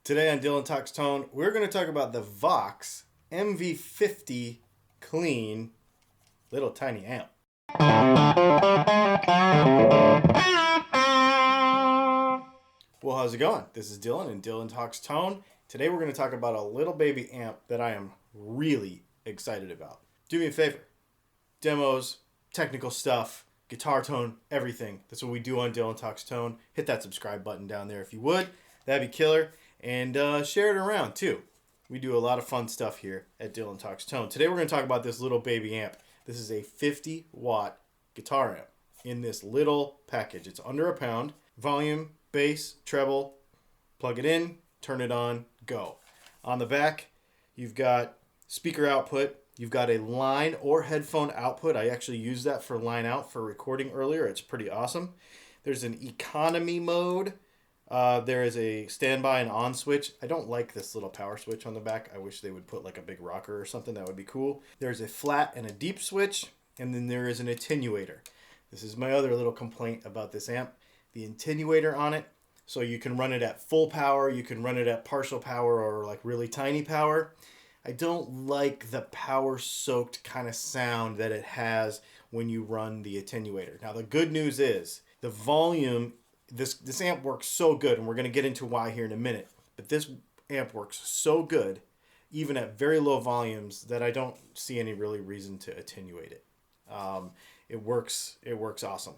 Today on Dylan Talks Tone, we're going to talk about the Vox MV50 clean little tiny amp. Well, how's it going? This is Dylan and Dylan Talks Tone. Today we're going to talk about a little baby amp that I am really excited about. Do me a favor. Demos, technical stuff, guitar tone, everything. That's what we do on Dylan Talks Tone. Hit that subscribe button down there if you would. That'd be killer. And share it around too. We do a lot of fun stuff here at Dylan Talks Tone. Today we're going to talk about this little baby amp. This is a 50 watt guitar amp in this little package. It's under a pound. Volume, bass, treble, plug it in, turn it on, go. On the back, you've got speaker output. You've got a line or headphone output. I actually used that for line out for recording earlier. It's pretty awesome. There's an economy mode. There is a standby and on switch. I don't like this little power switch on the back. I wish they would put like a big rocker or something. That would be cool. There's a flat and a deep switch, and then there is an attenuator. This is my other little complaint about this amp. The attenuator on it, so you can run it at full power, you can run it at partial power or like really tiny power. I don't like the power-soaked kind of sound that it has when you run the attenuator. Now the good news is the volume. This amp works so good, and we're going to get into why here in a minute. But this amp works so good, even at very low volumes, that I don't see any really reason to attenuate it. It works awesome.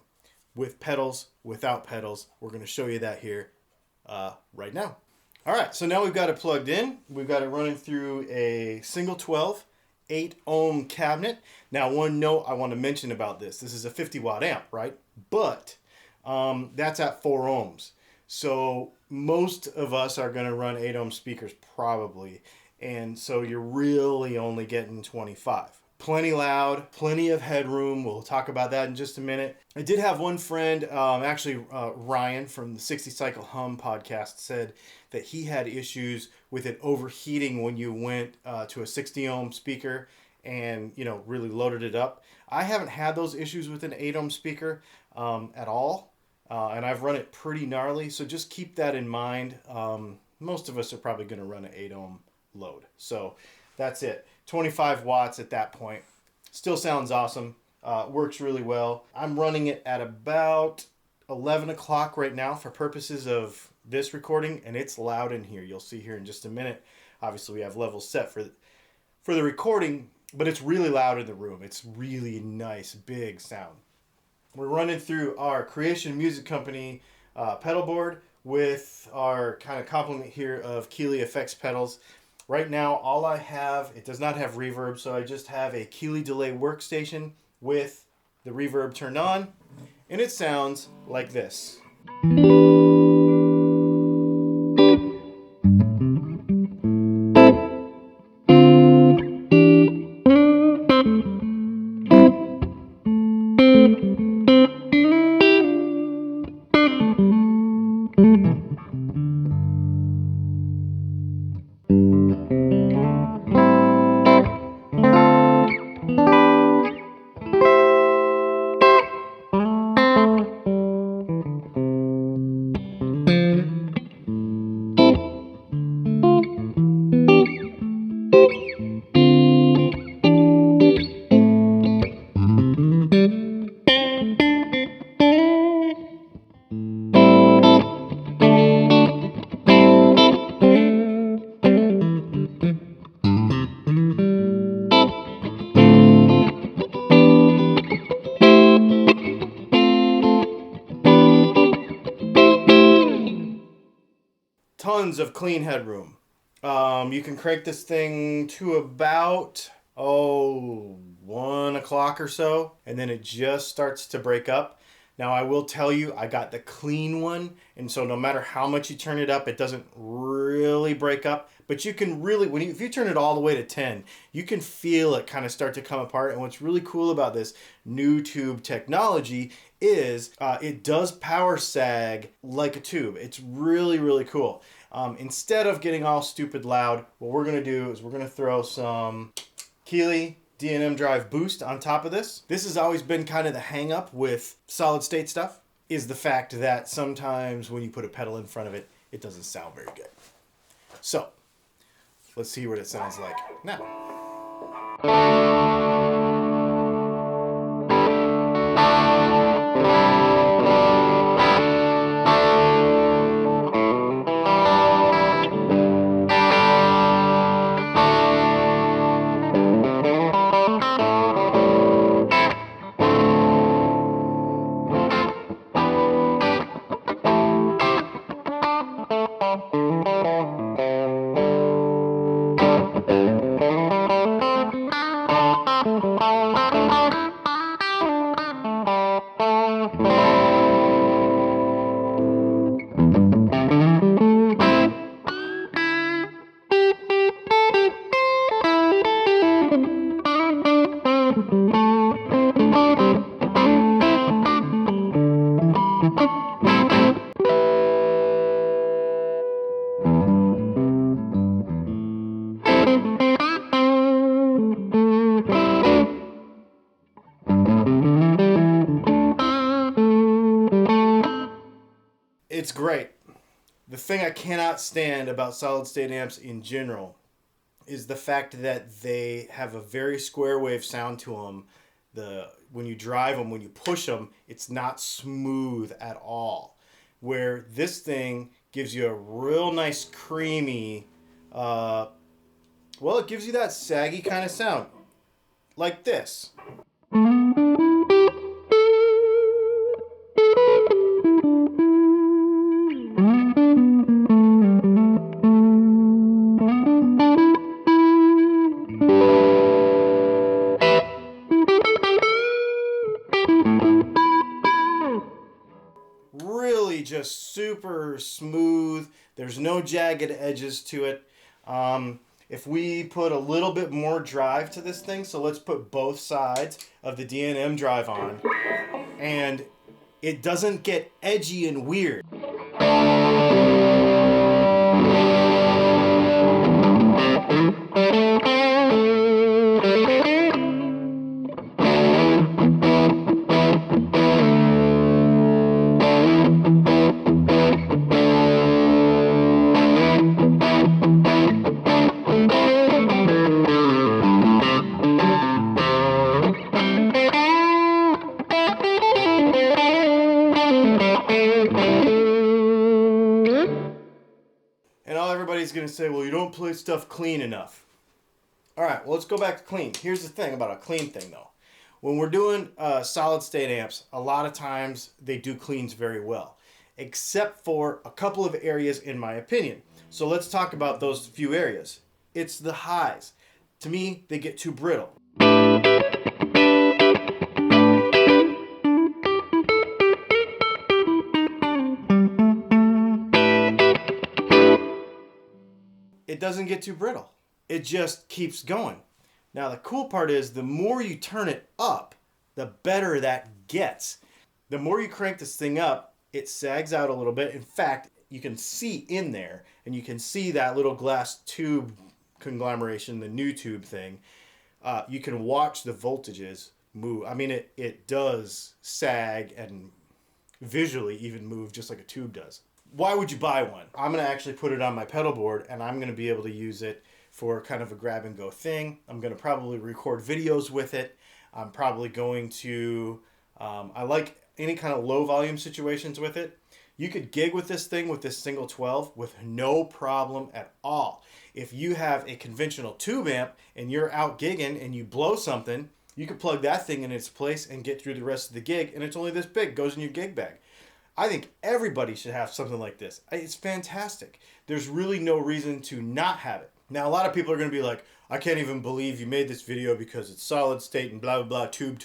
With pedals, without pedals. We're going to show you that here right now. All right, so now we've got it plugged in. We've got it running through a single 12, 8 ohm cabinet. Now, one note I want to mention about this. This is a 50 watt amp, right? But that's at 4 ohms. So most of us are going to run 8 ohm speakers probably. And so you're really only getting 25. Plenty loud, plenty of headroom. We'll talk about that in just a minute. I did have one friend, Ryan from the 60 Cycle Hum podcast, said that he had issues with it overheating when you went to a 60 ohm speaker and, really loaded it up. I haven't had those issues with an 8 ohm speaker at all. And I've run it pretty gnarly, so just keep that in mind. Most of us are probably going to run an 8 ohm load. So that's it. 25 watts at that point. Still sounds awesome. Works really well. I'm running it at about 11 o'clock right now for purposes of this recording, and it's loud in here. You'll see here in just a minute. Obviously, we have levels set for the recording, but it's really loud in the room. It's really nice, big sound. We're running through our Creation Music Company pedal board with our kind of complement here of Keeley effects pedals. Right now, all I have, it does not have reverb, so I just have a Keeley delay workstation with the reverb turned on, and it sounds like this. Tons of clean headroom. You can crank this thing to about 1 o'clock or so, and then it just starts to break up. Now I will tell you, I got the clean one, and so no matter how much you turn it up, it doesn't really break up. But you can really, if you turn it all the way to 10, you can feel it kind of start to come apart. And what's really cool about this Nutube technology is it does power sag like a tube. It's really, really cool. Instead of getting all stupid loud, what we're going to do is we're going to throw some Keeley D&M drive boost on top of this. This has always been kind of the hang up with solid state stuff, is the fact that sometimes when you put a pedal in front of it, it doesn't sound very good. So let's see what it sounds like now. It's great. The thing I cannot stand about solid state amps in general is the fact that they have a very square wave sound to them. When you drive them, when you push them, it's not smooth at all. Where this thing gives you a real nice creamy, well, it gives you that saggy kind of sound. Like this. Really just super smooth. There's no jagged edges to it. If we put a little bit more drive to this thing, so let's put both sides of the D&M drive on, and it doesn't get edgy and weird. And all everybody's going to say, well, you don't play stuff clean enough. All right, well, let's go back to clean. Here's the thing about a clean thing, though. When we're doing solid state amps, a lot of times they do cleans very well, except for a couple of areas, in my opinion. So let's talk about those few areas. It's the highs. To me, they get too brittle. It doesn't get too brittle. It just keeps going. Now the cool part is the more you turn it up, the better that gets. The more you crank this thing up, it sags out a little bit. In fact, you can see in there, and you can see that little glass tube conglomeration, the Nutube thing. You can watch the voltages move. I mean, it does sag and visually even move just like a tube does. Why would you buy one? I'm going to actually put it on my pedal board, and I'm going to be able to use it for kind of a grab and go thing. I'm going to probably record videos with it. I'm probably going to, I like any kind of low volume situations with it. You could gig with this thing with this single 12 with no problem at all. If you have a conventional tube amp and you're out gigging and you blow something, you could plug that thing in its place and get through the rest of the gig, and it's only this big, goes in your gig bag. I think everybody should have something like this. It's fantastic. There's really no reason to not have it. Now, a lot of people are going to be like, I can't even believe you made this video because it's solid state and blah, blah, blah, tube,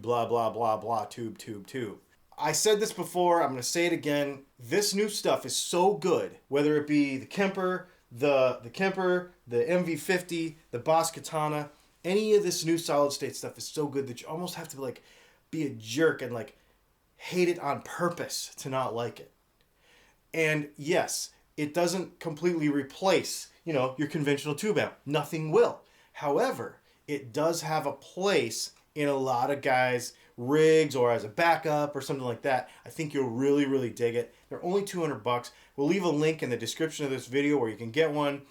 blah, blah, blah, blah, tube. I said this before, I'm going to say it again. This new stuff is so good, whether it be the Kemper, the MV50, the Boss Katana, any of this new solid state stuff is so good that you almost have to like be a jerk and like hate it on purpose to not like it. And yes, it doesn't completely replace, your conventional tube amp. Nothing will. However, it does have a place in a lot of guys' rigs or as a backup or something like that, I think you'll really, really dig it. They're only 200 bucks. We'll leave a link in the description of this video where you can get one.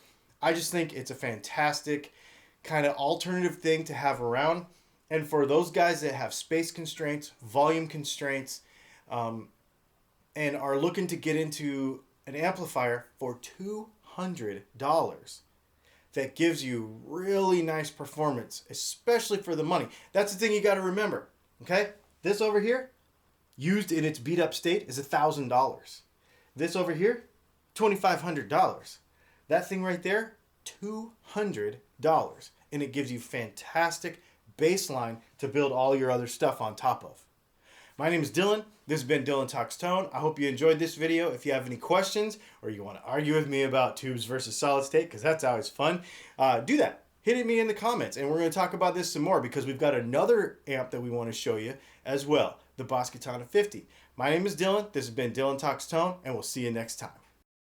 I just think it's a fantastic kind of alternative thing to have around. And for those guys that have space constraints, volume constraints, and are looking to get into an amplifier for $200 that gives you really nice performance, especially for the money. That's the thing you got to remember, okay? This over here, used in its beat up state, is $1,000. This over here, $2,500. That thing right there, $200. And it gives you fantastic baseline to build all your other stuff on top of. My name is Dylan. This has been Dylan Talks Tone. I hope you enjoyed this video. If you have any questions or you want to argue with me about tubes versus solid state, because that's always fun, do that. Hit at me in the comments, and we're going to talk about this some more because we've got another amp that we want to show you as well, the Boss Katana 50. My name is Dylan. This has been Dylan Talks Tone, and we'll see you next time.